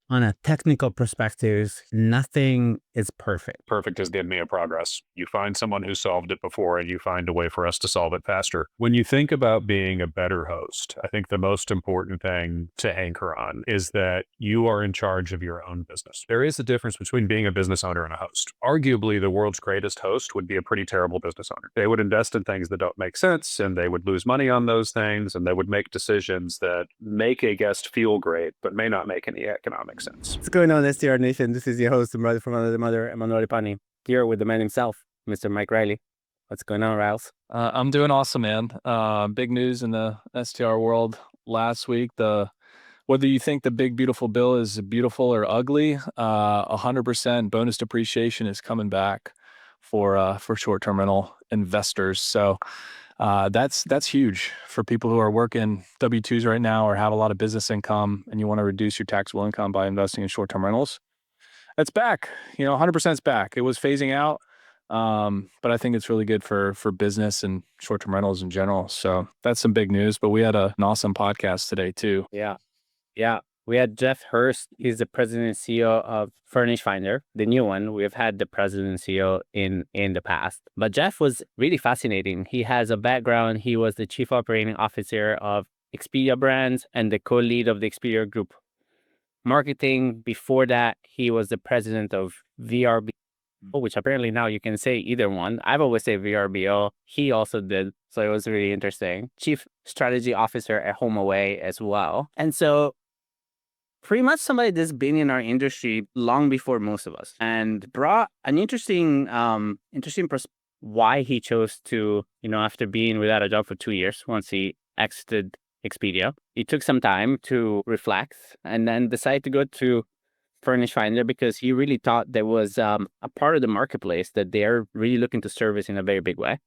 on a technical perspective, nothing is perfect. Perfect is the enemy of progress. You find someone who solved it before and you find a way for us to solve it faster. When you think about being a better host, I think the most important thing to anchor on is that you are in charge of your own business. There is a difference between being a business owner and a host. Arguably, the world's greatest host would be a pretty terrible business owner. They would invest in things that don't make sense, and they would lose money on those things, and they would make decisions that make a guest feel great, but may not make any economic sense. What's going on, STR Nation? This is your host, the brother from another mother, Emanuele Pani, here with the man himself, Mr. Mike Riley. What's going on, Riles? I'm doing awesome, man. Big news in the STR world last week. Whether you think the big beautiful bill is beautiful or ugly, 100% bonus depreciation is coming back for short-term rental investors. So that's huge for people who are working W-2s right now or have a lot of business income and you want to reduce your taxable income by investing in short-term rentals. It's back. 100% is back. It was phasing out. But I think it's really good for business and short-term rentals in general. So that's some big news, but we had an awesome podcast today too. Yeah. We had Jeff Hurst. He's the president and CEO of Furnished Finder, the new one. We've had the president and CEO in the past. But Jeff was really fascinating. He has a background. He was the chief operating officer of Expedia brands and the co-lead of the Expedia group marketing. Before that, he was the president of VRBO, which apparently now you can say either one. I've always said VRBO. He also did. So it was really interesting. Chief strategy officer at HomeAway as well. And so pretty much somebody that's been in our industry long before most of us and brought an interesting why he chose to, after being without a job for 2 years, once he exited Expedia, he took some time to reflect and then decided to go to Furnished Finder because he really thought there was a part of the marketplace that they're really looking to service in a very big way.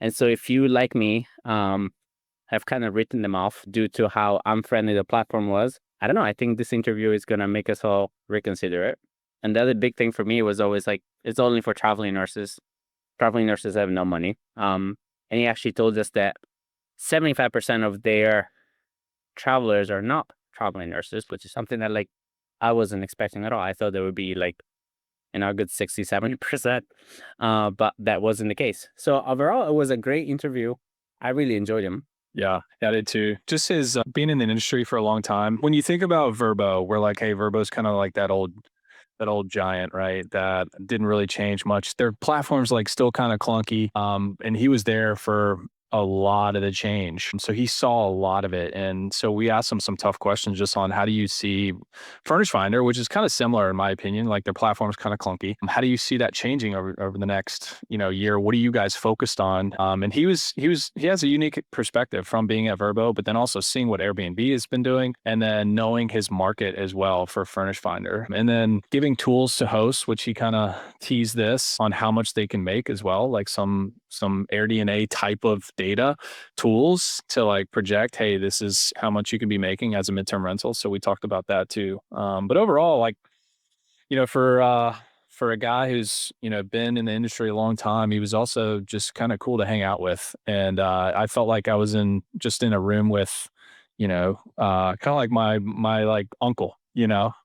And so if you, like me, have kind of written them off due to how unfriendly the platform was, I don't know. I think this interview is going to make us all reconsider it. And the other big thing for me was always like, it's only for traveling nurses. Traveling nurses have no money. And he actually told us that 75% of their travelers are not traveling nurses, which is something that I wasn't expecting at all. I thought there would be a good 60, 70%, but that wasn't the case. So overall, it was a great interview. I really enjoyed him. Yeah, I did too. Just his being in the industry for a long time. When you think about VRBO, we're like, hey, VRBO's kind of like that old giant, right? That didn't really change much. Their platform's still kind of clunky. And he was there for a lot of the change. So he saw a lot of it. And so we asked him some tough questions just on how do you see Furnished Finder, which is kind of similar in my opinion, like their platform's kind of clunky. How do you see that changing over the next, year? What are you guys focused on? And he has a unique perspective from being at VRBO, but then also seeing what Airbnb has been doing and then knowing his market as well for Furnished Finder. And then giving tools to hosts, which he kind of teased this on how much they can make as well, like some AirDNA type of data tools to project, hey, this is how much you can be making as a midterm rental. So we talked about that too. But overall, for a guy who's, been in the industry a long time, he was also just kind of cool to hang out with. And I felt like I was in a room with, kind of like my uncle,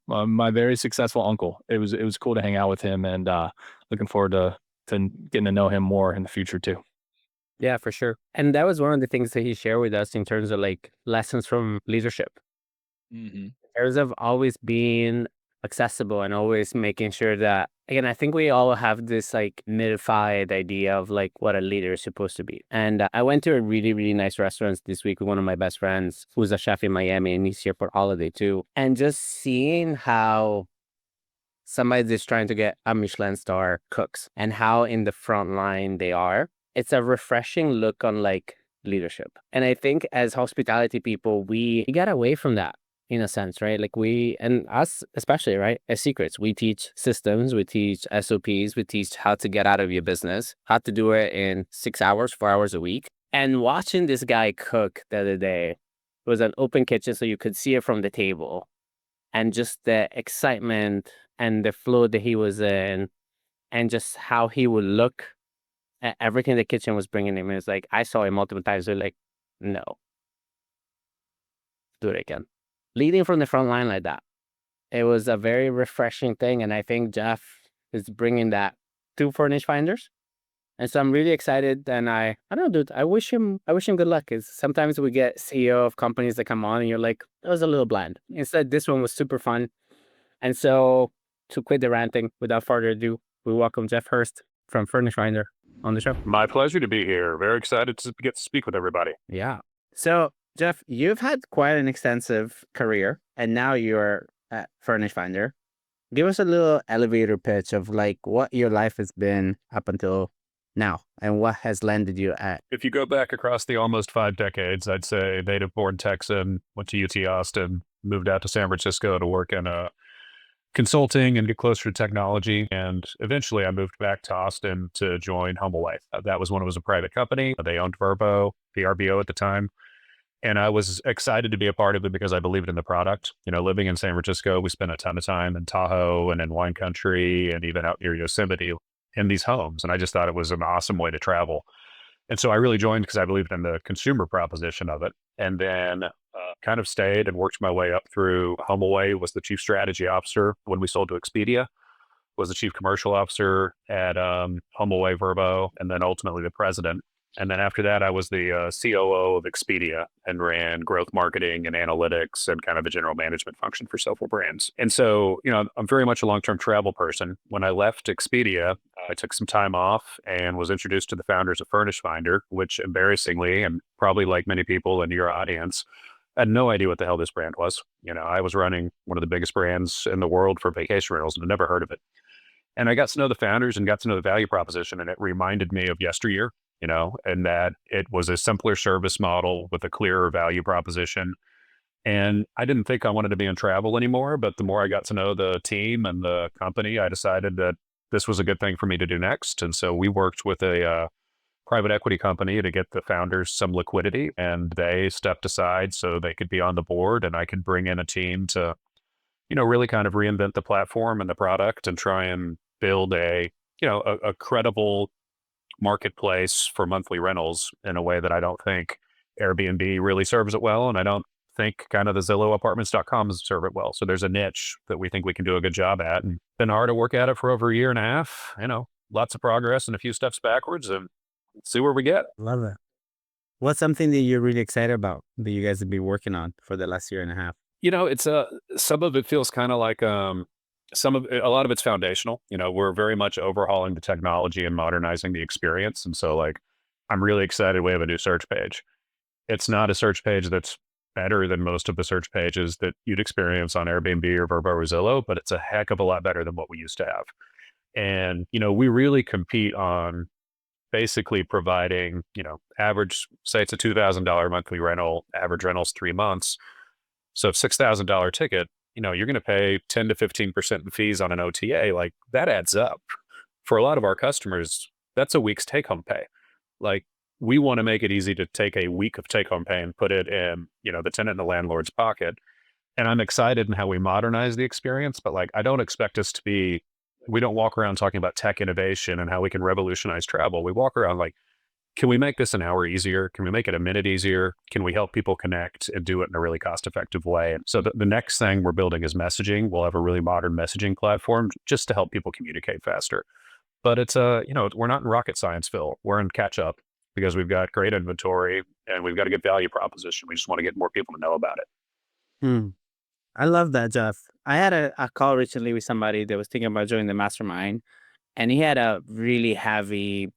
my very successful uncle. It was cool to hang out with him and looking forward to getting to know him more in the future too. Yeah, for sure. And that was one of the things that he shared with us in terms of lessons from leadership. Mm-hmm. In terms of always being accessible and always making sure that, again, I think we all have this mitified idea of what a leader is supposed to be. And I went to a really, really nice restaurant this week with one of my best friends who's a chef in Miami and he's here for holiday too. And just seeing how somebody that's trying to get a Michelin star cooks and how in the front line they are, it's a refreshing look on leadership. And I think as hospitality people, we got away from that in a sense, right? We, and us especially, right? As secrets, we teach systems, we teach SOPs, we teach how to get out of your business, how to do it in 6 hours, 4 hours a week. And watching this guy cook the other day, it was an open kitchen, so you could see it from the table. And just the excitement and the flow that he was in and just how he would look at everything the kitchen was bringing him. It was I saw him multiple times. They're no, do it again. Leading from the front line like that It was a very refreshing thing. And I think Jeff is bringing that to Furnished Finders. And so I'm really excited. And I don't know, dude, I wish him good luck. Because sometimes we get CEO of companies that come on and you're like, that was a little bland. Instead, this one was super fun. And so to quit the ranting, without further ado, we welcome Jeff Hurst from Furnished Finder on the show. My pleasure to be here. Very excited to get to speak with everybody. Yeah. So Jeff, you've had quite an extensive career and now you're at Furnished Finder. Give us a little elevator pitch of like what your life has been up until now and what has landed you at. If you go back across the almost 5 decades, I'd say native born Texan, went to UT Austin, moved out to San Francisco to work in consulting and get closer to technology. And eventually I moved back to Austin to join HumbleWay. That was when it was a private company. They owned VRBO at the time. And I was excited to be a part of it because I believed in the product. Living in San Francisco, we spent a ton of time in Tahoe and in wine country and even out near Yosemite in these homes. And I just thought it was an awesome way to travel. And so I really joined because I believed in the consumer proposition of it. And then kind of stayed and worked my way up through HumbleWay, was the chief strategy officer when we sold to Expedia, was the chief commercial officer at HumbleWay VRBO, and then ultimately the president. And then after that, I was the COO of Expedia and ran growth marketing and analytics and kind of a general management function for several brands. And so, I'm very much a long-term travel person. When I left Expedia, I took some time off and was introduced to the founders of Furnished Finder, which embarrassingly, and probably like many people in your audience, I had no idea what the hell this brand was. I was running one of the biggest brands in the world for vacation rentals and I'd never heard of it. And I got to know the founders and got to know the value proposition, and it reminded me of yesteryear, and that it was a simpler service model with a clearer value proposition. And I didn't think I wanted to be in travel anymore, but the more I got to know the team and the company, I decided that this was a good thing for me to do next. And so we worked with a private equity company to get the founders some liquidity, and they stepped aside so they could be on the board and I could bring in a team to, really kind of reinvent the platform and the product and try and build a credible marketplace for monthly rentals in a way that I don't think Airbnb really serves it well. And I don't think kind of the Zillow apartments.com serve it well. So there's a niche that we think we can do a good job at, and been hard to work at it for over a year and a half, lots of progress and a few steps backwards, and see where we get. Love it. What's something that you're really excited about that you guys have been working on for the last year and a half? It's some of it feels kind of like a lot of it's foundational. We're very much overhauling the technology and modernizing the experience. And so I'm really excited we have a new search page. It's not a search page that's better than most of the search pages that you'd experience on Airbnb or VRBO or Zillow, but it's a heck of a lot better than what we used to have. And, we really compete on basically providing, average, say it's a $2,000 monthly rental, average rental's 3 months. So $6,000 ticket, you're going to pay 10 to 15% in fees on an OTA. Like that adds up. For a lot of our customers, that's a week's take home pay. Like we want to make it easy to take a week of take home pay and put it in, the tenant and the landlord's pocket. And I'm excited in how we modernize the experience, but I don't expect us to be, we don't walk around talking about tech innovation and how we can revolutionize travel. We walk around can we make this an hour easier? Can we make it a minute easier? Can we help people connect and do it in a really cost-effective way? And so the next thing we're building is messaging. We'll have a really modern messaging platform just to help people communicate faster. But it's we're not in rocket science, Phil. We're in catch up because we've got great inventory and we've got a good value proposition. We just want to get more people to know about it. I love that, Jeff. I had a call recently with somebody that was thinking about joining the mastermind, and he had a really heavy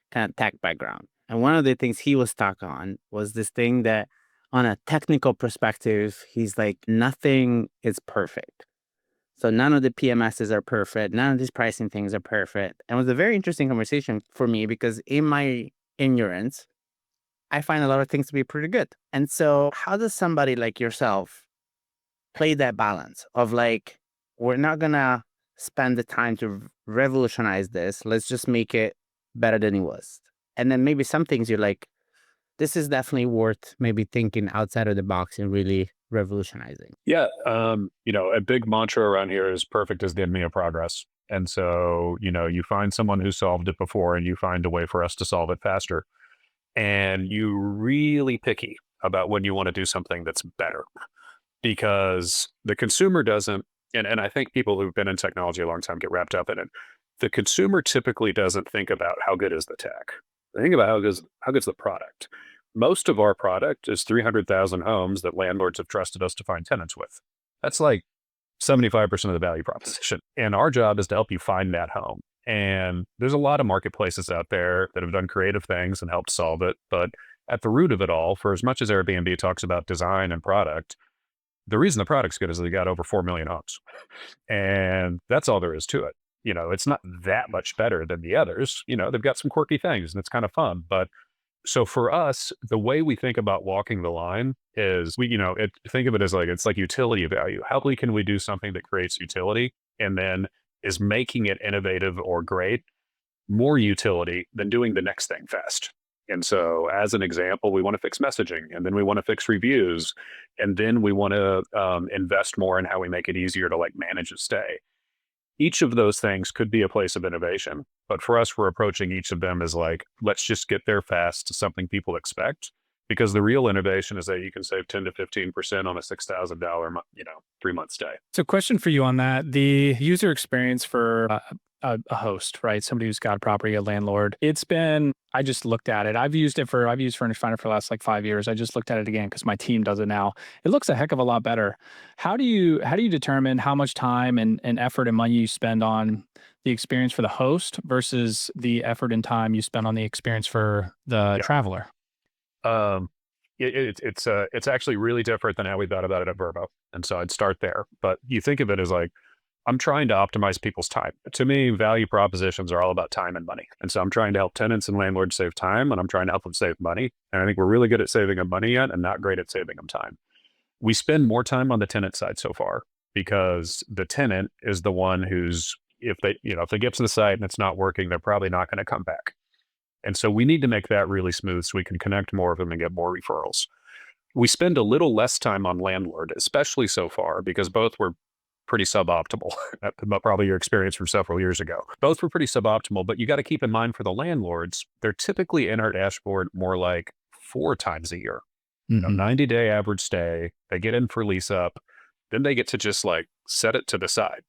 kind of tech background. And one of the things he was stuck on was this thing that on a technical perspective, he's like, nothing is perfect. So none of the PMSs are perfect. None of these pricing things are perfect. And it was a very interesting conversation for me because in my ignorance, I find a lot of things to be pretty good. And so how does somebody like yourself play that balance of we're not going to spend the time to revolutionize this. Let's just make it better than it was. And then maybe some things you're like, this is definitely worth maybe thinking outside of the box and really revolutionizing. Yeah. A big mantra around here is perfect is the enemy of progress. And so, you find someone who solved it before and you find a way for us to solve it faster. And you're really picky about when you want to do something that's better, because the consumer doesn't And I think people who've been in technology a long time get wrapped up in it. The consumer typically doesn't think about how good is the tech. They think about how good's the product. Most of our product is 300,000 homes that landlords have trusted us to find tenants with. That's like 75% of the value proposition. And our job is to help you find that home. And there's a lot of marketplaces out there that have done creative things and helped solve it. But at the root of it all, for as much as Airbnb talks about design and product, the reason the product's good is they got over 4 million homes. And that's all there is to it. It's not that much better than the others. They've got some quirky things and it's kind of fun. But so for us, the way we think about walking the line is think of it as like, it's like utility value. How can we do something that creates utility and then is making it innovative or great more utility than doing the next thing fast? And so as an example, we want to fix messaging, and then we want to fix reviews, and then we want to invest more in how we make it easier to like manage a stay. Each of those things could be a place of innovation, but for us, we're approaching each of them as like, let's just get there fast to something people expect, because the real innovation is that you can save 10 to 15% on a $6,000, 3-month stay. So, question for you on that: the user experience for a host, right? Somebody who's got a property, a landlord. I just looked at it. I've used Furnished Finder for the last like 5 years. I just looked at it again because my team does it now. It looks a heck of a lot better. How do you determine how much time and effort and money you spend on the experience for the host versus the effort and time you spend on the experience for the traveler? Um, it's actually really different than how we thought about it at VRBO. And so I'd start there. But you think of it as like, I'm trying to optimize people's time. To me, value propositions are all about time and money. And so I'm trying to help tenants and landlords save time, and I'm trying to help them save money. And I think we're really good at saving them money yet and not great at saving them time. We spend more time on the tenant side so far because the tenant is the one who's, if they get to the site and it's not working, they're probably not going to come back. And so we need to make that really smooth so we can connect more of them and get more referrals. We spend a little less time on landlord, especially so far, because both were pretty suboptimal. Probably your experience from several years ago. Both were pretty suboptimal, but you got to keep in mind for the landlords, they're typically in our dashboard more like 4 times a year. 90-day average stay, they get in for lease up, then they get to just like set it to the side.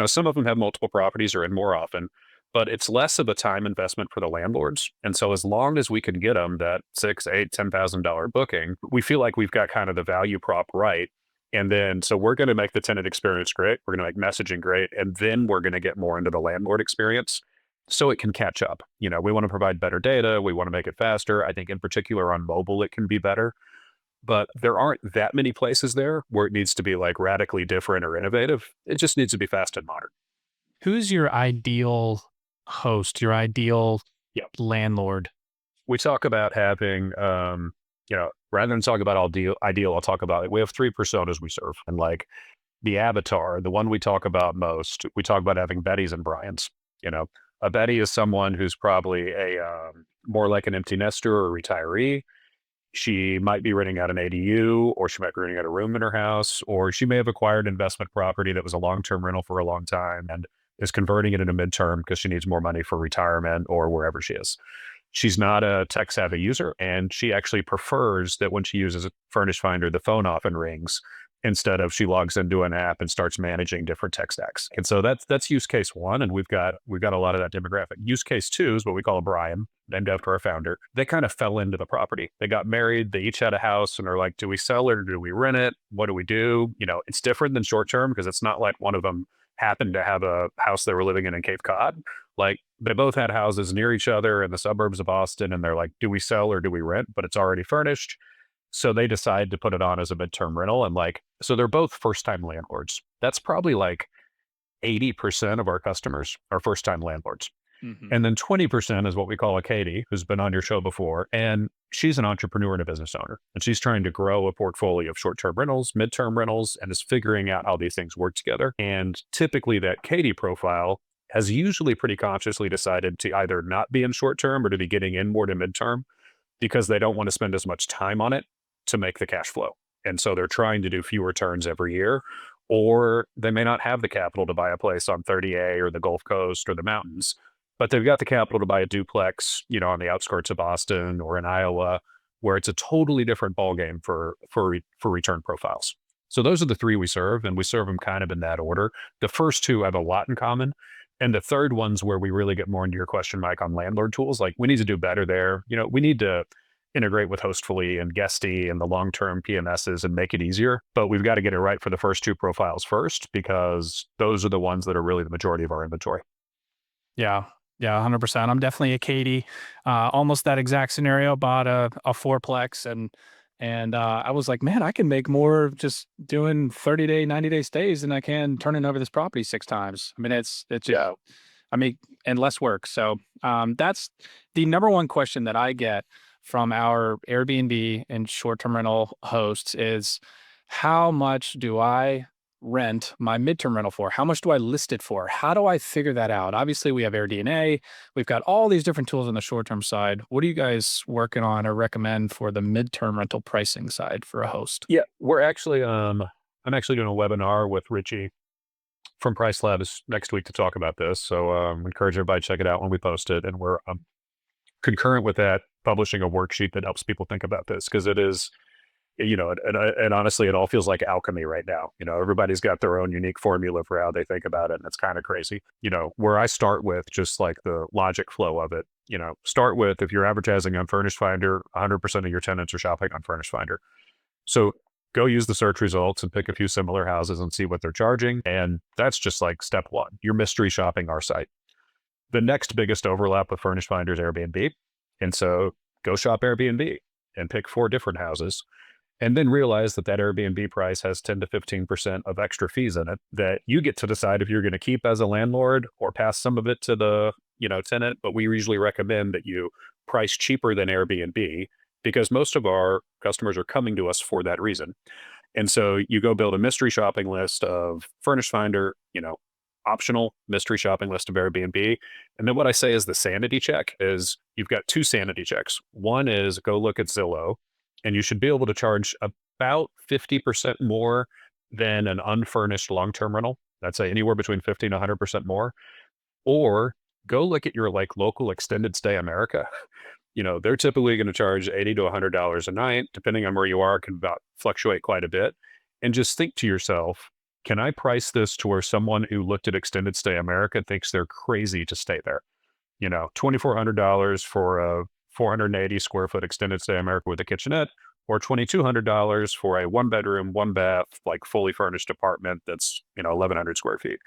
Some of them have multiple properties or in more often, but it's less of a time investment for the landlords. And so as long as we can get them that $6,000, $8,000, $10,000 booking, we feel like we've got kind of the value prop right. And then, so we're going to make the tenant experience great. We're going to make messaging great. And then we're going to get more into the landlord experience so it can catch up. We want to provide better data. We want to make it faster. I think in particular on mobile, it can be better. But there aren't that many places there where it needs to be like radically different or innovative. It just needs to be fast and modern. Who's your ideal host, your ideal landlord? We talk about having, rather than talk about ideal, I'll talk about it. We have 3 personas we serve. And like the avatar, the one we talk about most, we talk about having Bettys and Brians. A Betty is someone who's probably more like an empty nester or retiree. She might be renting out an ADU, or she might be renting out a room in her house, or she may have acquired investment property that was a long-term rental for a long time and is converting it into midterm because she needs more money for retirement or wherever she is. She's not a tech-savvy user, and she actually prefers that when she uses a Furnished Finder, the phone often rings instead of she logs into an app and starts managing different tech stacks. And so that's use case 1, and we've got a lot of that demographic. Use case 2 is what we call a Brian, named after our founder. They kind of fell into the property. They got married. They each had a house, and they're like, do we sell it or do we rent it? What do we do? It's different than short term because it's not like one of them happened to have a house they were living in Cape Cod. Like they both had houses near each other in the suburbs of Boston, and they're like, do we sell or do we rent? But it's already furnished. So they decide to put it on as a midterm rental. And so they're both first-time landlords. That's probably like 80% of our customers are first-time landlords. Mm-hmm. And then 20% is what we call a Katie, who's been on your show before. And she's an entrepreneur and a business owner. And she's trying to grow a portfolio of short-term rentals, midterm rentals, and is figuring out how these things work together. And typically that Katie profile has usually pretty consciously decided to either not be in short-term or to be getting in more to midterm because they don't want to spend as much time on it to make the cash flow. And so they're trying to do fewer turns every year, or they may not have the capital to buy a place on 30A or the Gulf Coast or the mountains, but they've got the capital to buy a duplex, on the outskirts of Boston or in Iowa, where it's a totally different ballgame for return profiles. So those are the three we serve, and we serve them kind of in that order. The first two have a lot in common. And the third one's where we really get more into your question, Mike, on landlord tools. Like, we need to do better there. We need to integrate with Hostfully and Guesty and the long-term PMSs and make it easier. But we've got to get it right for the first two profiles first, because those are the ones that are really the majority of our inventory. Yeah. Yeah, 100%. I'm definitely a Katie. Almost that exact scenario. Bought a fourplex, and I was like, man, I can make more just doing 30-day, 90-day stays than I can turning over this property 6 times. I mean, it's Yeah. I mean, and less work. So that's the number one question that I get from our Airbnb and short-term rental hosts is, how much do I rent my midterm rental for? How much do I list it for? How do I figure that out? Obviously, we have AirDNA. We've got all these different tools on the short-term side. What are you guys working on or recommend for the midterm rental pricing side for a host? Yeah, we're actually, I'm actually doing a webinar with Richie from Price Labs next week to talk about this. So encourage everybody to check it out when we post it. And we're concurrent with that, publishing a worksheet that helps people think about this, because it is, and honestly, it all feels like alchemy right now. Everybody's got their own unique formula for how they think about it, and it's kind of crazy. Where I start with just like the logic flow of it, start with, if you're advertising on Furnished Finder, 100% of your tenants are shopping on Furnished Finder. So go use the search results and pick a few similar houses and see what they're charging. And that's just like step one. You're mystery shopping our site. The next biggest overlap with Furnished Finder is Airbnb. And so go shop Airbnb and pick 4 different houses. And then realize that Airbnb price has 10 to 15% of extra fees in it that you get to decide if you're going to keep as a landlord or pass some of it to the tenant. But we usually recommend that you price cheaper than Airbnb, because most of our customers are coming to us for that reason. And so you go build a mystery shopping list of Furnished Finder, optional mystery shopping list of Airbnb. And then what I say is the sanity check is, you've got 2 sanity checks. One is go look at Zillow, and you should be able to charge about 50% more than an unfurnished long-term rental. That's anywhere between 50 and 100% more. Or go look at your local extended stay America. They're typically going to charge $80 to $100 a night, depending on where you are. It can fluctuate quite a bit. And just think to yourself, can I price this to where someone who looked at extended stay America thinks they're crazy to stay there? $2,400 for a 480 square foot extended stay America with a kitchenette, or $2,200 for a 1-bedroom, 1-bath, fully furnished apartment that's 1,100 square feet.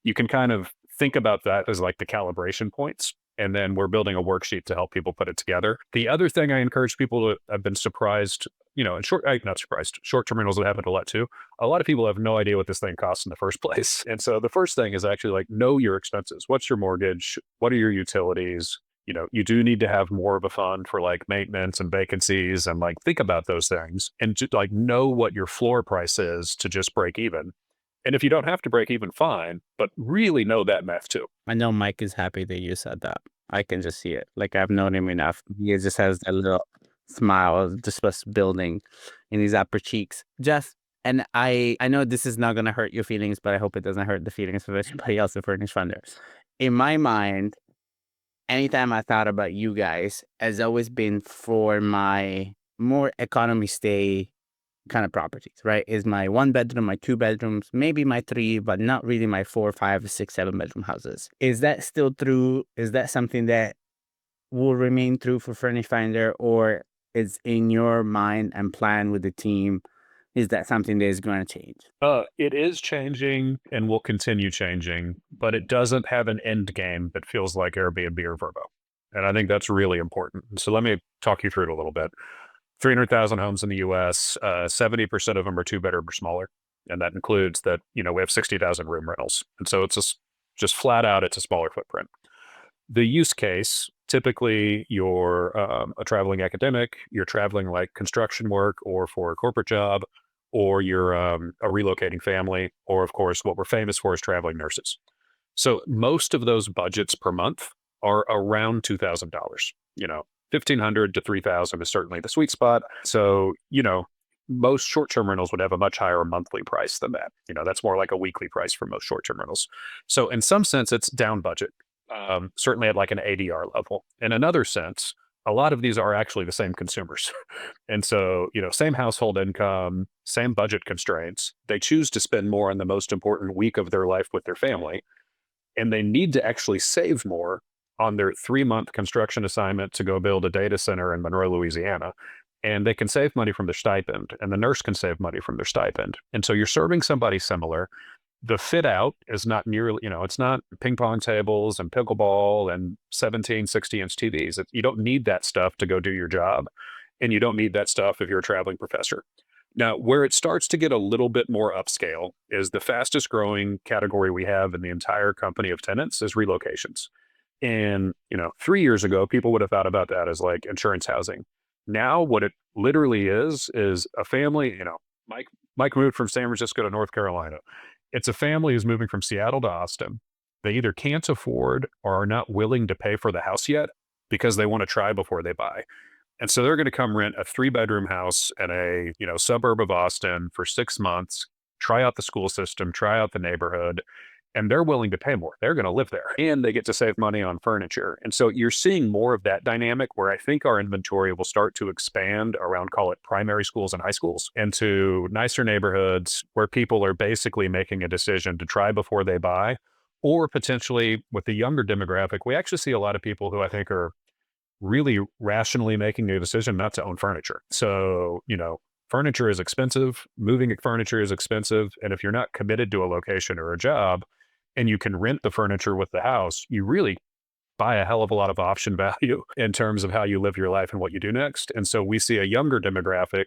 You can kind of think about that as the calibration points. And then we're building a worksheet to help people put it together. The other thing I encourage people to, I've been surprised, and not surprised, short-term rentals have happened a lot too. A lot of people have no idea what this thing costs in the first place. And so the first thing is actually know your expenses. What's your mortgage? What are your utilities? You do need to have more of a fund for maintenance and vacancies, and think about those things, and know what your floor price is to just break even. And if you don't have to break even, fine, but really know that math too. I know Mike is happy that you said that. I can just see it. I've known him enough. He just has a little smile just building in his upper cheeks. Jeff, and I know this is not going to hurt your feelings, but I hope it doesn't hurt the feelings of everybody else at Furnished Finder. In my mind, anytime I thought about you guys, has always been for my more economy stay kind of properties, right? Is my 1-bedroom, my 2 bedrooms, maybe my 3, but not really my 4, 5, 6, 7-bedroom houses. Is that still true? Is that something that will remain true for Furnished Finder, or is in your mind and plan with the team, is that something that is going to change? It is changing and will continue changing, but it doesn't have an end game that feels like Airbnb or VRBO. And I think that's really important. So let me talk you through it a little bit. 300,000 homes in the US, 70% of them are 2-bedroom or smaller. And that includes that, we have 60,000 room rentals. And so it's just flat out, it's a smaller footprint. The use case, typically you're a traveling academic, you're traveling construction work or for a corporate job, or you're a relocating family, or of course, what we're famous for is traveling nurses. So most of those budgets per month are around $2,000. $1,500 to $3,000 is certainly the sweet spot. So, most short-term rentals would have a much higher monthly price than that. That's more like a weekly price for most short-term rentals. So in some sense, it's down budget, certainly at an ADR level. In another sense, a lot of these are actually the same consumers. And so, same household income, same budget constraints. They choose to spend more on the most important week of their life with their family. And they need to actually save more on their 3-month construction assignment to go build a data center in Monroe, Louisiana. And they can save money from their stipend, and the nurse can save money from their stipend. And so you're serving somebody similar. The fit out is not nearly, it's not ping pong tables and pickleball and 17, 60-inch TVs. You don't need that stuff to go do your job. And you don't need that stuff if you're a traveling professor. Now, where it starts to get a little bit more upscale is the fastest growing category we have in the entire company of tenants is relocations. And, 3 years ago, people would have thought about that as like insurance housing. Now, what it literally is a family, Mike moved from San Francisco to North Carolina. It's a family who's moving from Seattle to Austin. They either can't afford or are not willing to pay for the house yet because they want to try before they buy. And so they're going to come rent a 3-bedroom house in a, suburb of Austin for 6 months, try out the school system, try out the neighborhood, and they're willing to pay more. They're going to live there and they get to save money on furniture. And so you're seeing more of that dynamic where I think our inventory will start to expand around, call it primary schools and high schools, into nicer neighborhoods where people are basically making a decision to try before they buy, or potentially with the younger demographic, we actually see a lot of people who I think are really rationally making a decision not to own furniture. So, furniture is expensive, moving furniture is expensive. And if you're not committed to a location or a job and you can rent the furniture with the house, you really buy a hell of a lot of option value in terms of how you live your life and what you do next. And so we see a younger demographic,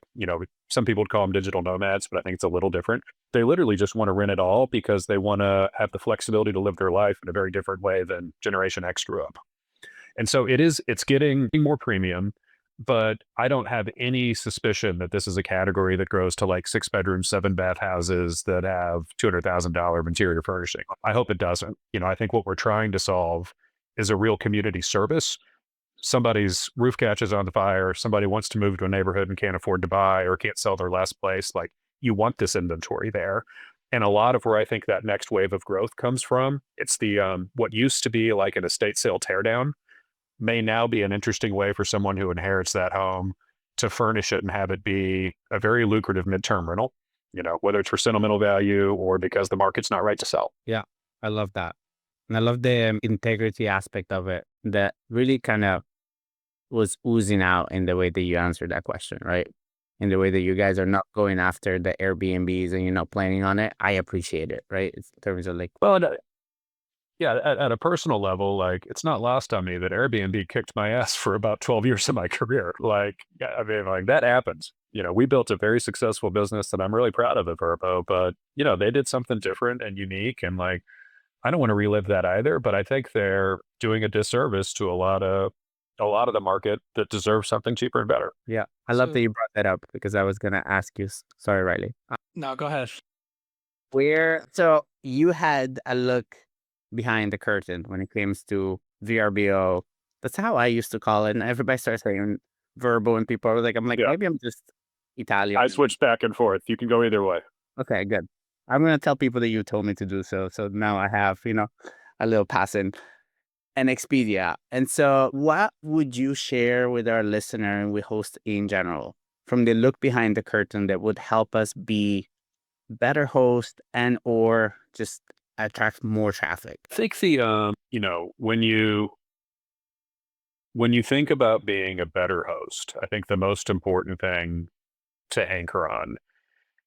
some people would call them digital nomads, but I think it's a little different. They literally just want to rent it all because they want to have the flexibility to live their life in a very different way than Generation X grew up. And so it's getting more premium, but I don't have any suspicion that this is a category that grows to like 6-bedroom, 7-bath houses that have $200,000 interior furnishing. I hope it doesn't. I think what we're trying to solve is a real community service. Somebody's roof catches on fire, somebody wants to move to a neighborhood and can't afford to buy or can't sell their last place. Like, you want this inventory there. And a lot of where I think that next wave of growth comes from, it's the what used to be like an estate sale teardown may now be an interesting way for someone who inherits that home to furnish it and have it be a very lucrative midterm rental, whether it's for sentimental value or because the market's not right to sell. Yeah, I love that. And I love the integrity aspect of it that really kind of was oozing out in the way that you answered that question, right? In the way that you guys are not going after the Airbnbs and you're not planning on it. I appreciate it, right? In terms of like, Well, yeah, at a personal level, like, it's not lost on me that Airbnb kicked my ass for about 12 years of my career. Like, yeah, I mean, like, that happens. We built a very successful business that I'm really proud of at VRBO, but, they did something different and unique. And like, I don't want to relive that either, but I think they're doing a disservice to a lot of the market that deserves something cheaper and better. yeah, I love So- that you brought that up because I was going to ask you, sorry, Riley. No, go ahead. So you had a look behind the curtain when it comes to VRBO. That's how I used to call it. And everybody starts saying VRBO and people are like, I'm like, Yeah. maybe I'm just Italian. I switched back and forth. You can go either way. Okay, good. I'm going to tell people that you told me to do so. So now I have, a little passing and Expedia. And so what would you share with our listener and with host in general from the look behind the curtain that would help us be better host and or just attract more traffic? I think when you think about being a better host, I think the most important thing to anchor on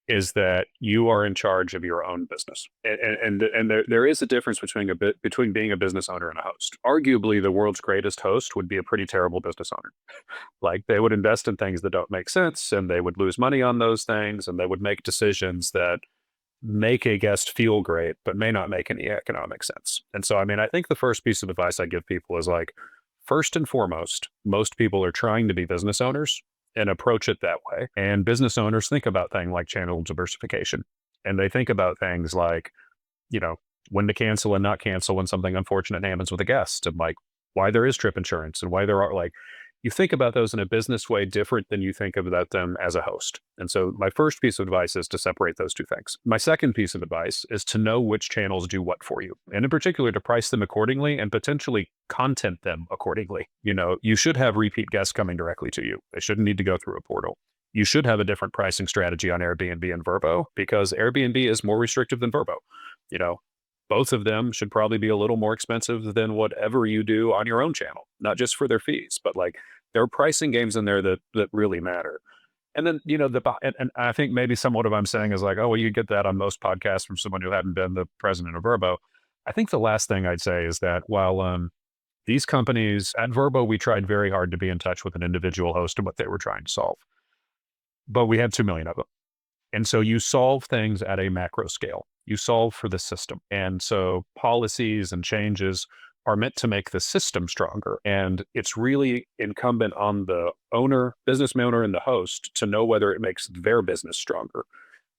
is that you are in charge of your own business. And there is a difference between being a business owner and a host. Arguably, the world's greatest host would be a pretty terrible business owner. Like, they would invest in things that don't make sense, and they would lose money on those things, and they would make decisions that make a guest feel great, but may not make any economic sense. And so, I mean, I think the first piece of advice I give people is like, first and foremost, most people are trying to be business owners and approach it that way. And business owners think about things like channel diversification. And they think about things like, when to cancel and not cancel when something unfortunate happens with a guest, and like why there is trip insurance and why there are you think about those in a business way different than you think about them as a host. And so my first piece of advice is to separate those two things. My second piece of advice is to know which channels do what for you, and in particular to price them accordingly and potentially content them accordingly. You should have repeat guests coming directly to you. They shouldn't need to go through a portal. You should have a different pricing strategy on Airbnb and VRBO because Airbnb is more restrictive than VRBO. Both of them should probably be a little more expensive than whatever you do on your own channel, not just for their fees, but like there are pricing games in there that really matter. And then, and I think maybe somewhat of what I'm saying is like, oh, well, you get that on most podcasts from someone who hadn't been the president of VRBO. I think the last thing I'd say is that while these companies at VRBO, we tried very hard to be in touch with an individual host and what they were trying to solve, but we had 2 million of them. And so you solve things at a macro scale. You solve for the system. And so policies and changes are meant to make the system stronger. And it's really incumbent on the owner, business owner, and the host to know whether it makes their business stronger.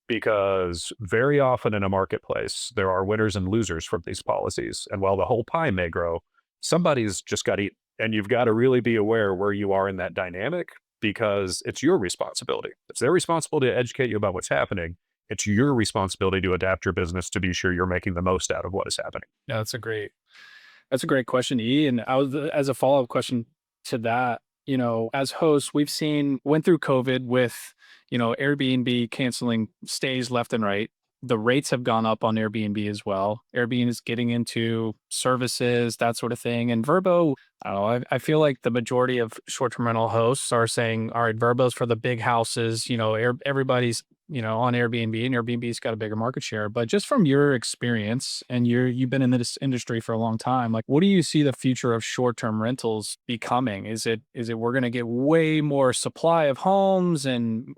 Because very often in a marketplace, there are winners and losers from these policies. And while the whole pie may grow, somebody's just got to eat. And you've got to really be aware where you are in that dynamic because it's your responsibility. It's their responsibility to educate you about what's happening. It's your responsibility to adapt your business to be sure you're making the most out of what is happening. Yeah, that's a great question, E. And as a follow-up question to that, as hosts, went through COVID with, Airbnb canceling stays left and right. The rates have gone up on Airbnb as well. Airbnb is getting into services, that sort of thing. And VRBO, I don't know, I feel like the majority of short-term rental hosts are saying, all right, VRBO's for the big houses, everybody's, on Airbnb, and Airbnb's got a bigger market share. But just from your experience, and you've been in this industry for a long time, like what do you see the future of short-term rentals becoming? Is it we're going to get way more supply of homes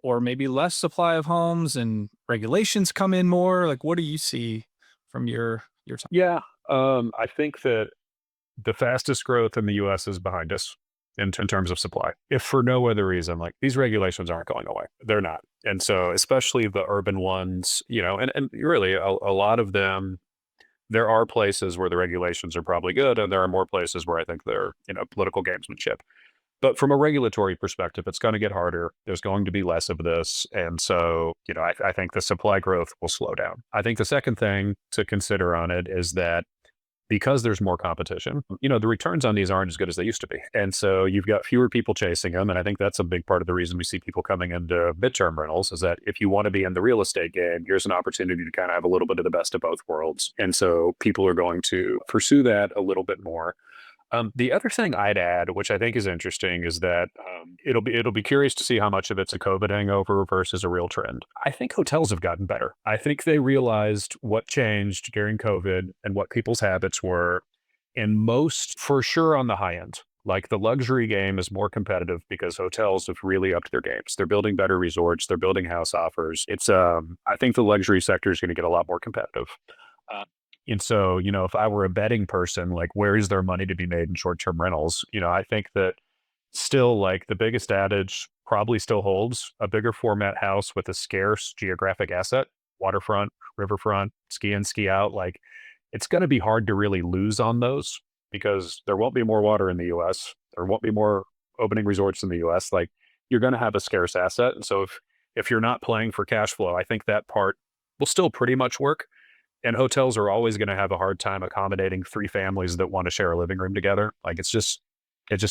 or maybe less supply of homes and regulations come in more? Like what do you see from your time? Yeah, I think that the fastest growth in the US is behind us in terms of supply. If for no other reason, like these regulations aren't going away. They're not. And so especially the urban ones, and really a lot of them, there are places where the regulations are probably good. And there are more places where I think they're, political gamesmanship. But from a regulatory perspective, it's going to get harder. There's going to be less of this. And so, I think the supply growth will slow down. I think the second thing to consider on it is that because there's more competition, the returns on these aren't as good as they used to be. And so you've got fewer people chasing them. And I think that's a big part of the reason we see people coming into midterm rentals is that if you want to be in the real estate game, here's an opportunity to kind of have a little bit of the best of both worlds. And so people are going to pursue that a little bit more. The other thing I'd add, which I think is interesting, is that it'll be curious to see how much of it's a COVID hangover versus a real trend. I think hotels have gotten better. I think they realized what changed during COVID and what people's habits were, and most, for sure, on the high end. Like the luxury game is more competitive because hotels have really upped their games. They're building better resorts. They're building house offers. I think the luxury sector is going to get a lot more competitive. And so, if I were a betting person, like where is there money to be made in short-term rentals? I think that still like the biggest adage probably still holds: a bigger format house with a scarce geographic asset, waterfront, riverfront, ski in, ski out. Like it's going to be hard to really lose on those because there won't be more water in the US. There won't be more opening resorts in the US. Like you're going to have a scarce asset. And so if you're not playing for cash flow, I think that part will still pretty much work. And hotels are always going to have a hard time accommodating 3 families that want to share a living room together. Like it just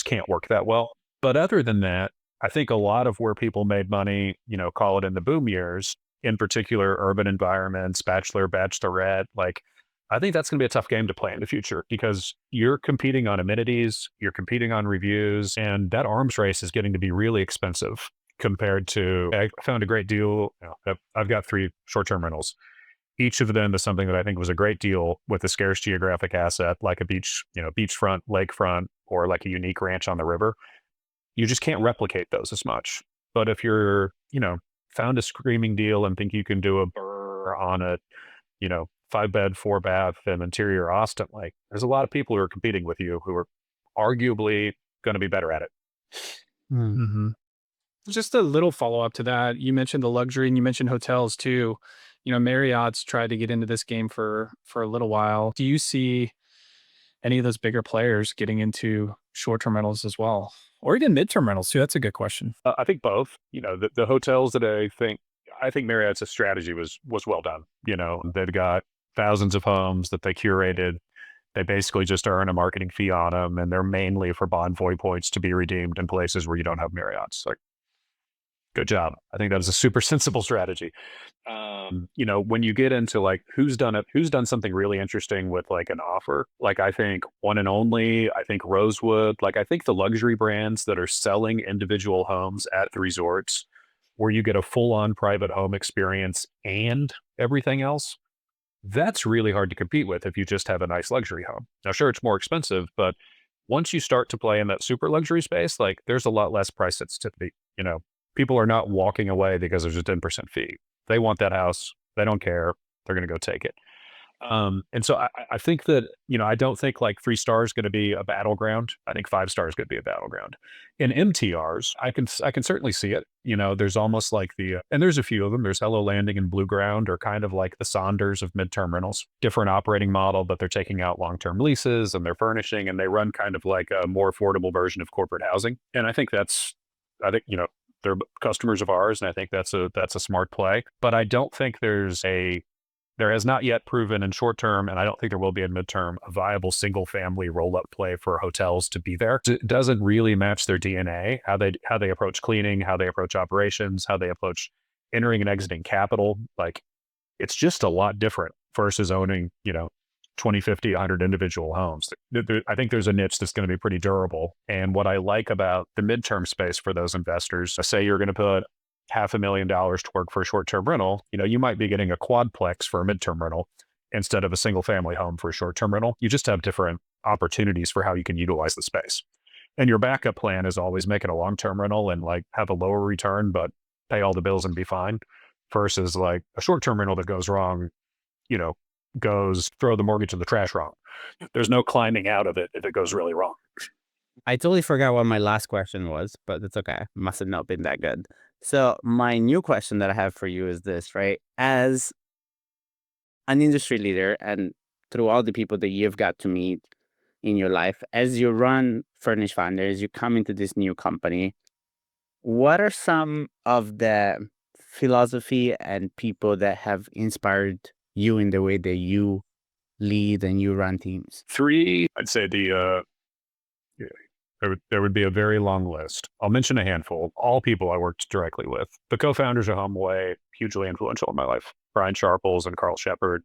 can't work that well. But other than that, I think a lot of where people made money, call it in the boom years, in particular urban environments, bachelorette, like I think that's going to be a tough game to play in the future because you're competing on amenities, you're competing on reviews, and that arms race is getting to be really expensive compared to, I found a great deal. I've got 3 short-term rentals. Each of them is something that I think was a great deal with a scarce geographic asset, like a beach, beachfront, lakefront, or like a unique ranch on the river. You just can't replicate those as much. But if you're, found a screaming deal and think you can do a burr on a, 5-bed, 4-bath and interior Austin, like there's a lot of people who are competing with you who are arguably going to be better at it. Mm-hmm. Just a little follow-up to that. You mentioned the luxury and you mentioned hotels too. Marriott's tried to get into this game for a little while. Do you see any of those bigger players getting into short-term rentals as well, or even midterm rentals too? That's a good question. I think both. The hotels that I think Marriott's strategy was well done. They've got thousands of homes that they curated. They basically just earn a marketing fee on them, and they're mainly for Bonvoy points to be redeemed in places where you don't have Marriott's. Like, good job. I think that was a super sensible strategy. When you get into like who's done something really interesting with like an offer, like I think One and Only, I think Rosewood, like I think the luxury brands that are selling individual homes at the resorts where you get a full-on private home experience and everything else, that's really hard to compete with if you just have a nice luxury home. Now, sure, it's more expensive, but once you start to play in that super luxury space, like there's a lot less price sensitivity. People are not walking away because there's a 10% fee. They want that house. They don't care. They're going to go take it. And so I think that, I don't think like 3 stars is going to be a battleground. I think 5 stars is going to be a battleground. In MTRs, I can certainly see it. There's almost like and there's a few of them. There's Hello Landing and Blue Ground are kind of like the Sonders of midterm rentals, different operating model, but they're taking out long-term leases and they're furnishing and they run kind of like a more affordable version of corporate housing. And I think they're customers of ours. And I think that's a smart play, but I don't think there has not yet proven in short term, and I don't think there will be in midterm, a viable single family roll-up play for hotels to be there. It doesn't really match their DNA, how they approach cleaning, how they approach operations, how they approach entering and exiting capital. Like, it's just a lot different versus owning, 20, 50, 100 individual homes. I think there's a niche that's going to be pretty durable. And what I like about the midterm space for those investors, say you're going to put $500,000 to work for a short-term rental, you might be getting a quadplex for a midterm rental instead of a single family home for a short-term rental. You just have different opportunities for how you can utilize the space. And your backup plan is always make it a long-term rental and like have a lower return, but pay all the bills and be fine, versus like a short-term rental that goes wrong, goes throw the mortgage in the trash wrong. There's no climbing out of it if it goes really wrong. I totally forgot what my last question was, but it's okay. Must have not been that good. So my new question that I have for you is this, right? As an industry leader and through all the people that you've got to meet in your life, as you run Furnished Finder, as you come into this new company, what are some of the philosophy and people that have inspired you in the way that you lead and you run teams? 3, I'd say there would be a very long list. I'll mention a handful. All people I worked directly with. The co-founders of HomeAway, hugely influential in my life. Brian Sharples and Carl Shepard,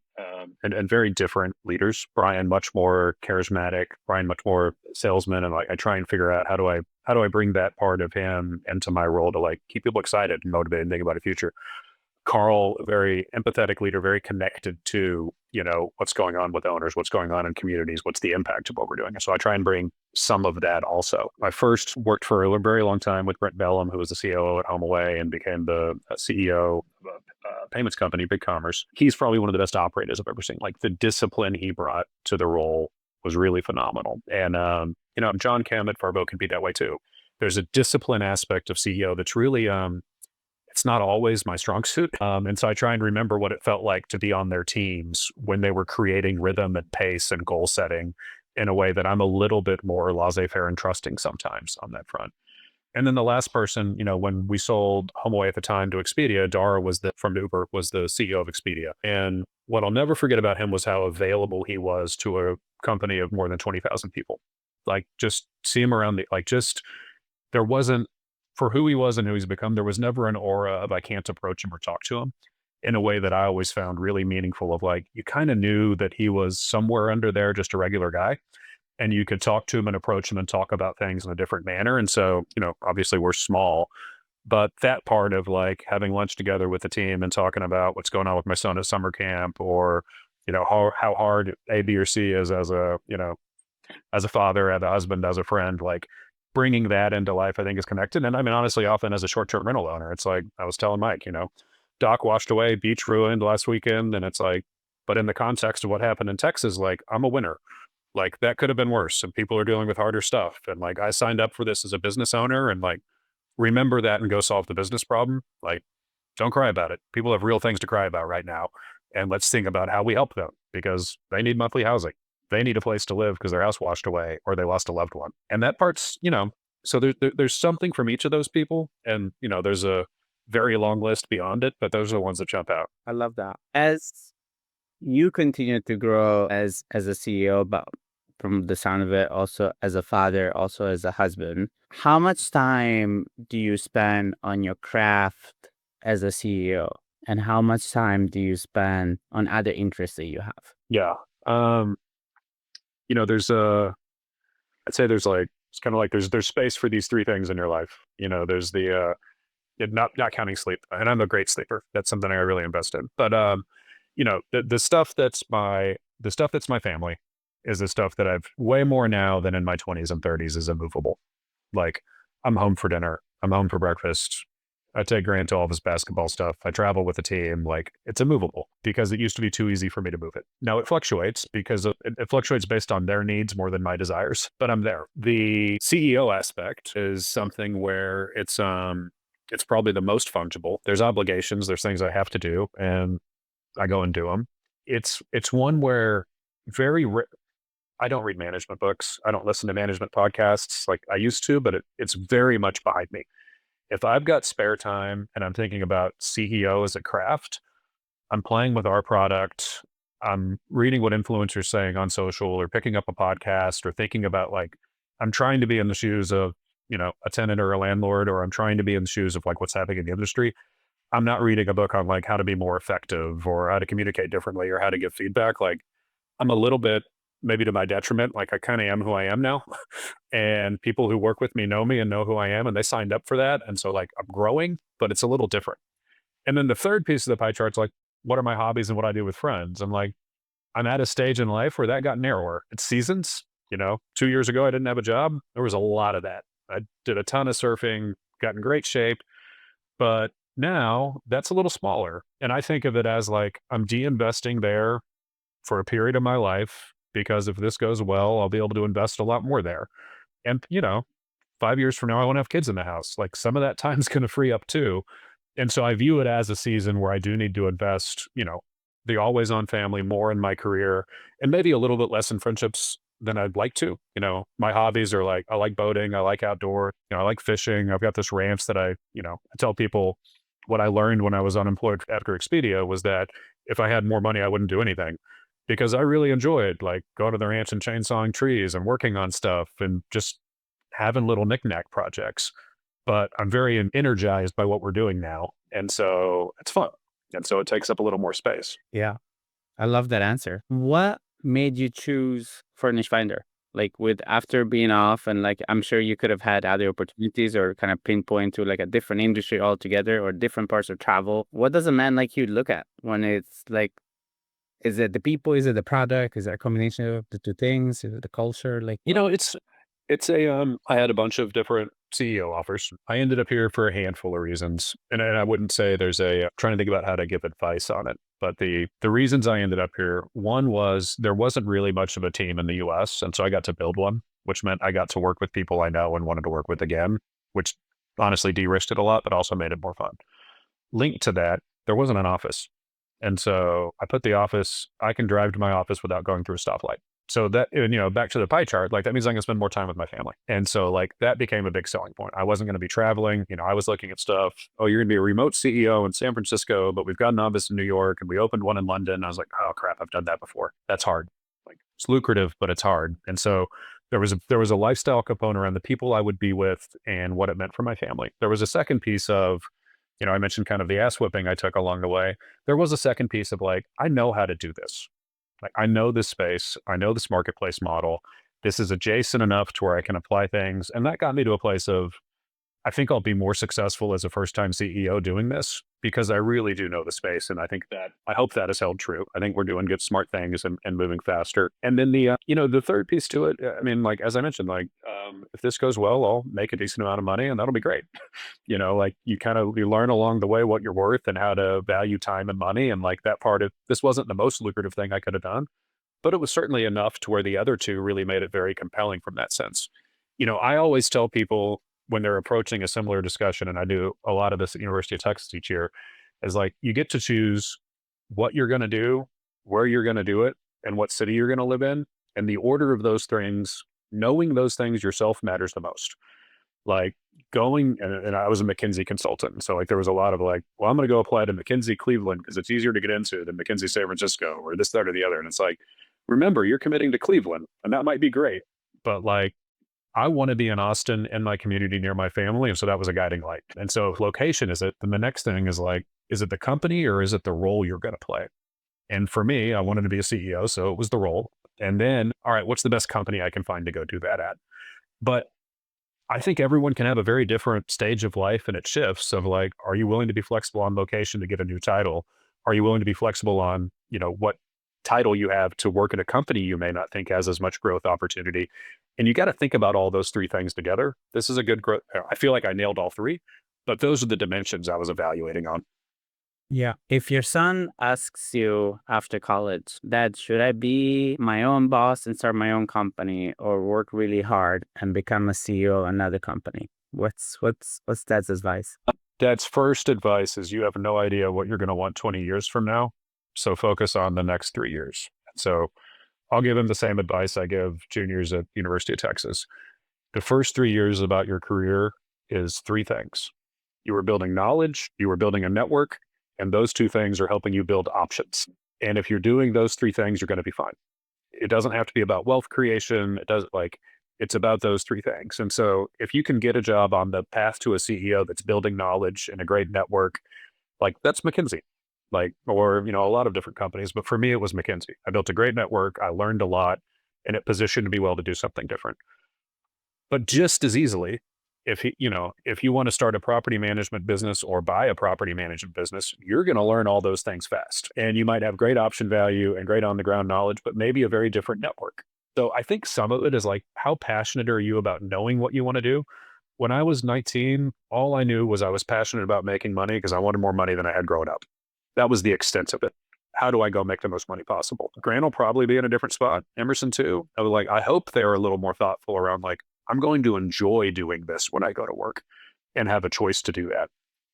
and very different leaders. Brian much more charismatic. Brian much more salesman, and like I try and figure out how do I bring that part of him into my role to like keep people excited and motivated and think about the future. Carl, a very empathetic leader, very connected to, what's going on with owners, what's going on in communities, what's the impact of what we're doing. And so I try and bring some of that also. I first worked for a very long time with Brent Bellum, who was the COO at HomeAway and became the CEO of a payments company, BigCommerce. He's probably one of the best operators I've ever seen. Like the discipline he brought to the role was really phenomenal. And, John Kim at VRBO can be that way too. There's a discipline aspect of CEO that's really, it's not always my strong suit. And so I try and remember what it felt like to be on their teams when they were creating rhythm and pace and goal setting in a way that I'm a little bit more laissez-faire and trusting sometimes on that front. And then the last person, when we sold HomeAway at the time to Expedia, Dara from Uber was the CEO of Expedia. And what I'll never forget about him was how available he was to a company of more than 20,000 people. Like just see him around there wasn't, for who he was and who he's become, there was never an aura of I can't approach him or talk to him in a way that I always found really meaningful of like, you kind of knew that he was somewhere under there, just a regular guy, and you could talk to him and approach him and talk about things in a different manner. And so, obviously we're small, but that part of like having lunch together with the team and talking about what's going on with my son at summer camp or, how hard A, B, or C is as a father, as a husband, as a friend, like bringing that into life, I think is connected. And I mean, honestly, often as a short-term rental owner, it's like, I was telling Mike, dock washed away, beach ruined last weekend. And it's like, but in the context of what happened in Texas, like I'm a winner. Like that could have been worse. And people are dealing with harder stuff. And like, I signed up for this as a business owner and like, remember that and go solve the business problem. Like, don't cry about it. People have real things to cry about right now. And let's think about how we help them because they need monthly housing. they need a place to live because their house washed away or they lost a loved one. And that part's, so there's something from each of those people. And, there's a very long list beyond it, but those are the ones that jump out. I love that. As you continue to grow as a CEO, but from the sound of it, also as a father, also as a husband, how much time do you spend on your craft as a CEO? And how much time do you spend on other interests that you have? Yeah. I'd say there's like, it's kind of like there's space for these three things in your life. There's the, not counting sleep, and I'm a great sleeper. That's something I really invest in. But the stuff that's my family is the stuff that I've way more now than in my 20s and 30s is immovable. Like, I'm home for dinner. I'm home for breakfast. I take Grant to all of his basketball stuff. I travel with a team. Like, it's immovable because it used to be too easy for me to move it. Now it fluctuates because it fluctuates based on their needs more than my desires, but I'm there. The CEO aspect is something where it's probably the most fungible. There's obligations, there's things I have to do, and I go and do them. It's one where I don't read management books. I don't listen to management podcasts like I used to, but it's very much behind me. If I've got spare time and I'm thinking about CEO as a craft, I'm playing with our product. I'm reading what influencers are saying on social or picking up a podcast or thinking about I'm trying to be in the shoes of, a tenant or a landlord, or I'm trying to be in the shoes of what's happening in the industry. I'm not reading a book on how to be more effective or how to communicate differently or how to give feedback. I'm a little bit, maybe to my detriment, I kind of am who I am now. And people who work with me know me and know who I am, and they signed up for that. And so I'm growing, but it's a little different. And then the third piece of the pie chart's what are my hobbies and what I do with friends? I'm at a stage in life where that got narrower. It's seasons. 2 years ago, I didn't have a job. There was a lot of that. I did a ton of surfing, got in great shape, but now that's a little smaller. And I think of it as I'm de-investing there for a period of my life, because if this goes well, I'll be able to invest a lot more there. And, 5 years from now, I won't have kids in the house. Some of that time's going to free up too. And so I view it as a season where I do need to invest, the always on family more in my career, and maybe a little bit less in friendships than I'd like to. My hobbies are I like boating. I like outdoor, I like fishing. I've got this ranch that I tell people what I learned when I was unemployed after Expedia was that if I had more money, I wouldn't do anything, because I really enjoyed going to the ranch and chainsawing trees and working on stuff and just having little knick-knack projects. But I'm very energized by what we're doing now. And so it's fun. And so it takes up a little more space. Yeah, I love that answer. What made you choose Furnished Finder? With after being off, and I'm sure you could have had other opportunities or kind of pinpoint to a different industry altogether or different parts of travel. What does a man like you look at when it's is it the people? Is it the product? Is it a combination of the two things? Is it the culture? I had a bunch of different CEO offers. I ended up here for a handful of reasons. And I wouldn't say trying to think about how to give advice on it. But the reasons I ended up here, one was there wasn't really much of a team in the US. And so I got to build one, which meant I got to work with people I know and wanted to work with again, which honestly de-risked it a lot, but also made it more fun. Linked to that, there wasn't an office. And so I can drive to my office without going through a stoplight. So that, back to the pie chart, that means I can spend more time with my family. And so that became a big selling point. I wasn't going to be traveling. I was looking at stuff. Oh, you're going to be a remote CEO in San Francisco, but we've got an office in New York and we opened one in London. I was like, oh crap, I've done that before. That's hard. It's lucrative, but it's hard. And so there was a lifestyle component around the people I would be with and what it meant for my family. There was a second piece of, I mentioned kind of the ass whipping I took along the way. There was a second piece of I know how to do this. I know this space. I know this marketplace model. This is adjacent enough to where I can apply things. And that got me to a place of, I think I'll be more successful as a first-time CEO doing this because I really do know the space. And I hope that has held true. I think we're doing good, smart things and moving faster. And then the third piece to it, as I mentioned, if this goes well, I'll make a decent amount of money and that'll be great. You learn along the way what you're worth and how to value time and money. And that part of this wasn't the most lucrative thing I could have done, but it was certainly enough to where the other two really made it very compelling from that sense. I always tell people when they're approaching a similar discussion, and I do a lot of this at University of Texas each year, is you get to choose what you're going to do, where you're going to do it, and what city you're going to live in. And the order of those things, knowing those things yourself matters the most. Like going, and I was a McKinsey consultant. So like there was a lot of like, well, I'm going to go apply to McKinsey Cleveland because it's easier to get into than McKinsey San Francisco or this, that, or the other. And it's like, remember, you're committing to Cleveland and that might be great. But like, I want to be in Austin and my community near my family. And so that was a guiding light. And so if location is it, then the next thing is like, is it the company or is it the role you're going to play? And for me, I wanted to be a CEO. So it was the role. And then, all right, what's the best company I can find to go do that at? But I think everyone can have a very different stage of life and it shifts of like, are you willing to be flexible on location to get a new title? Are you willing to be flexible on, what title you have to work at a company you may not think has as much growth opportunity? And you got to think about all those three things together. This is a good growth. I feel like I nailed all three, but those are the dimensions I was evaluating on. Yeah. If your son asks you after college, Dad, should I be my own boss and start my own company or work really hard and become a CEO of another company? What's Dad's advice? Dad's first advice is you have no idea what you're going to want 20 years from now. So focus on the next 3 years. So I'll give him the same advice I give juniors at University of Texas. The first 3 years about your career is three things. You were building knowledge, you were building a network, and those two things are helping you build options. And if you're doing those three things, you're going to be fine. It doesn't have to be about wealth creation. It's about those three things. And so if you can get a job on the path to a CEO that's building knowledge and a great network, like that's McKinsey, or a lot of different companies. But for me, it was McKinsey. I built a great network. I learned a lot and it positioned me well to do something different. But just as easily, if you want to start a property management business or buy a property management business, you're going to learn all those things fast. And you might have great option value and great on the ground knowledge, but maybe a very different network. So I think some of it is like, how passionate are you about knowing what you want to do? When I was 19, all I knew was I was passionate about making money because I wanted more money than I had growing up. That was the extent of it. How do I go make the most money possible? Grant will probably be in a different spot. Emerson too. I hope they're a little more thoughtful around like, I'm going to enjoy doing this when I go to work and have a choice to do that.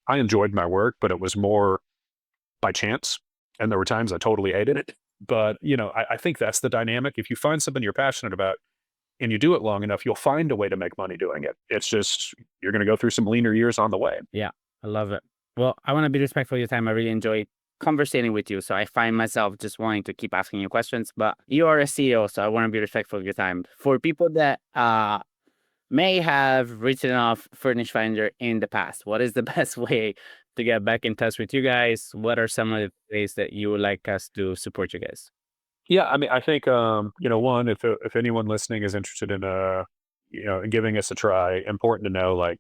I enjoyed my work, but it was more by chance. And there were times I totally hated it. But, I think that's the dynamic. If you find something you're passionate about and you do it long enough, you'll find a way to make money doing it. It's just, you're going to go through some leaner years on the way. Yeah, I love it. Well, I want to be respectful of your time. I really enjoy conversating with you. So I find myself just wanting to keep asking you questions, but you are a CEO, so I want to be respectful of your time. For people that may have written off Furnished Finder in the past, what is the best way to get back in touch with you guys? What are some of the ways that you would like us to support you guys? Yeah, I mean, I think one, if anyone listening is interested in in giving us a try, important to know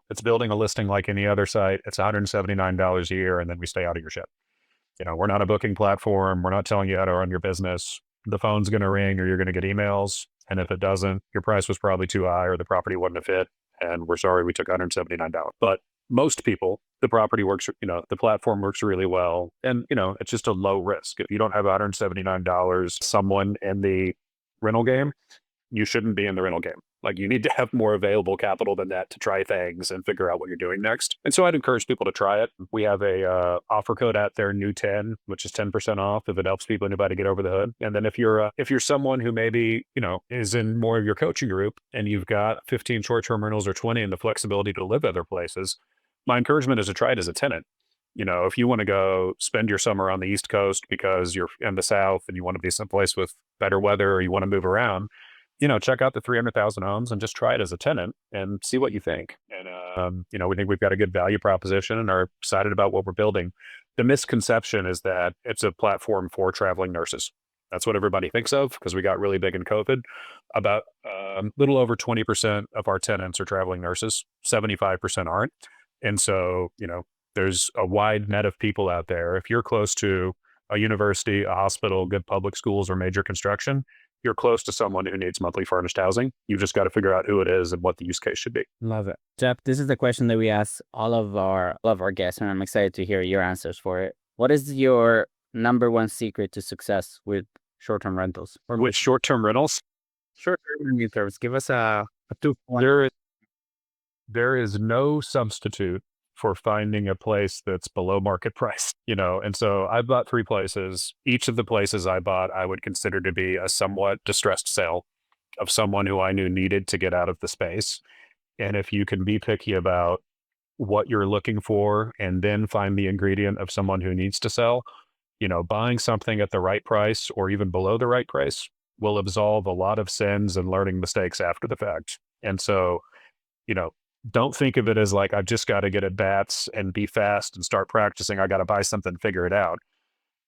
it's building a listing like any other site. It's $179 a year, and then we stay out of your shit. We're not a booking platform. We're not telling you how to run your business. The phone's going to ring or you're going to get emails. And if it doesn't, your price was probably too high or the property wasn't a fit. And we're sorry we took $179. But most people, the property works, the platform works really well. And, it's just a low risk. If you don't have $179, someone in the rental game, you shouldn't be in the rental game. Like you need to have more available capital than that to try things and figure out what you're doing next. And so I'd encourage people to try it. We have a offer code out there, new 10, which is 10% off if it helps people anybody get over the hood. And then if you're someone who maybe, is in more of your coaching group and you've got 15 short-term rentals or 20 and the flexibility to live other places, my encouragement is to try it as a tenant. If you want to go spend your summer on the East Coast because you're in the South and you want to be someplace with better weather or you want to move around, check out the 300,000 homes and just try it as a tenant and see what you think. And, we think we've got a good value proposition and are excited about what we're building. The misconception is that it's a platform for traveling nurses. That's what everybody thinks of because we got really big in COVID. About a little over 20% of our tenants are traveling nurses, 75% aren't. And so, there's a wide net of people out there. If you're close to a university, a hospital, good public schools, or major construction, you're close to someone who needs monthly furnished housing. You've just got to figure out who it is and what the use case should be. Love it. Jeff, this is the question that we ask all of our guests, and I'm excited to hear your answers for it. What is your number one secret to success with short-term rentals? With short-term rentals? Short-term and midterms. Give us a 2-point. There is no substitute for finding a place that's below market price, And so I bought 3 places. Each of the places I bought, I would consider to be a somewhat distressed sale of someone who I knew needed to get out of the space. And if you can be picky about what you're looking for and then find the ingredient of someone who needs to sell, buying something at the right price or even below the right price will absolve a lot of sins and learning mistakes after the fact. And so, don't think of it as like, I've just got to get at bats and be fast and start practicing. I got to buy something, figure it out.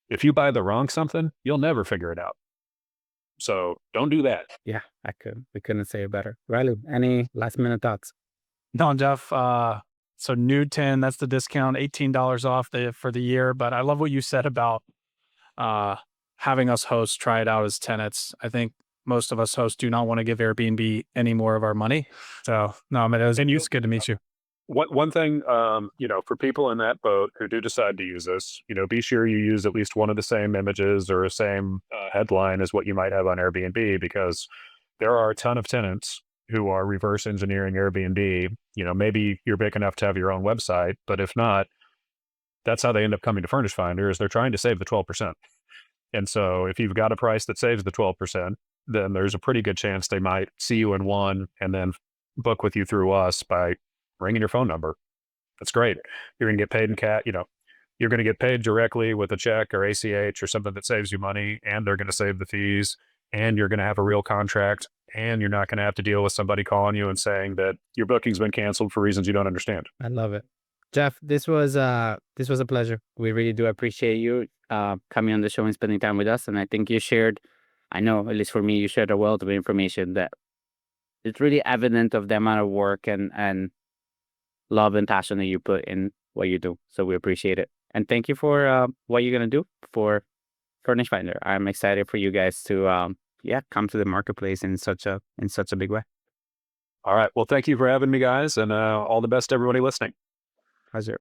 If you buy the wrong something, you'll never figure it out. So don't do that. Yeah, we couldn't say it better. Riley, any last minute thoughts? No, Jeff. So new 10, that's the discount, $18 off for the year. But I love what you said about having us hosts try it out as tenants. I think most of us hosts do not want to give Airbnb any more of our money. So no, I mean, it's good to meet you. One thing, for people in that boat who do decide to use this, be sure you use at least one of the same images or the same headline as what you might have on Airbnb, because there are a ton of tenants who are reverse engineering Airbnb. Maybe you're big enough to have your own website, but if not, that's how they end up coming to Furnished Finder, is they're trying to save the 12%. And so if you've got a price that saves the 12%, then there's a pretty good chance they might see you in one and then book with you through us by ringing your phone number. That's great. You're going to get paid in cash. You're going to get paid directly with a check or ACH or something that saves you money, and they're going to save the fees, and you're going to have a real contract, and you're not going to have to deal with somebody calling you and saying that your booking's been canceled for reasons you don't understand. I love it. Jeff, this was a pleasure. We really do appreciate you coming on the show and spending time with us. And I think you shared, I know, at least for me, you shared a wealth of information that it's really evident of the amount of work and love and passion that you put in what you do. So we appreciate it. And thank you for what you're going to do for Furnished Finder. I'm excited for you guys to come to the marketplace in such a big way. All right. Well, thank you for having me, guys, and all the best to everybody listening. Pleasure.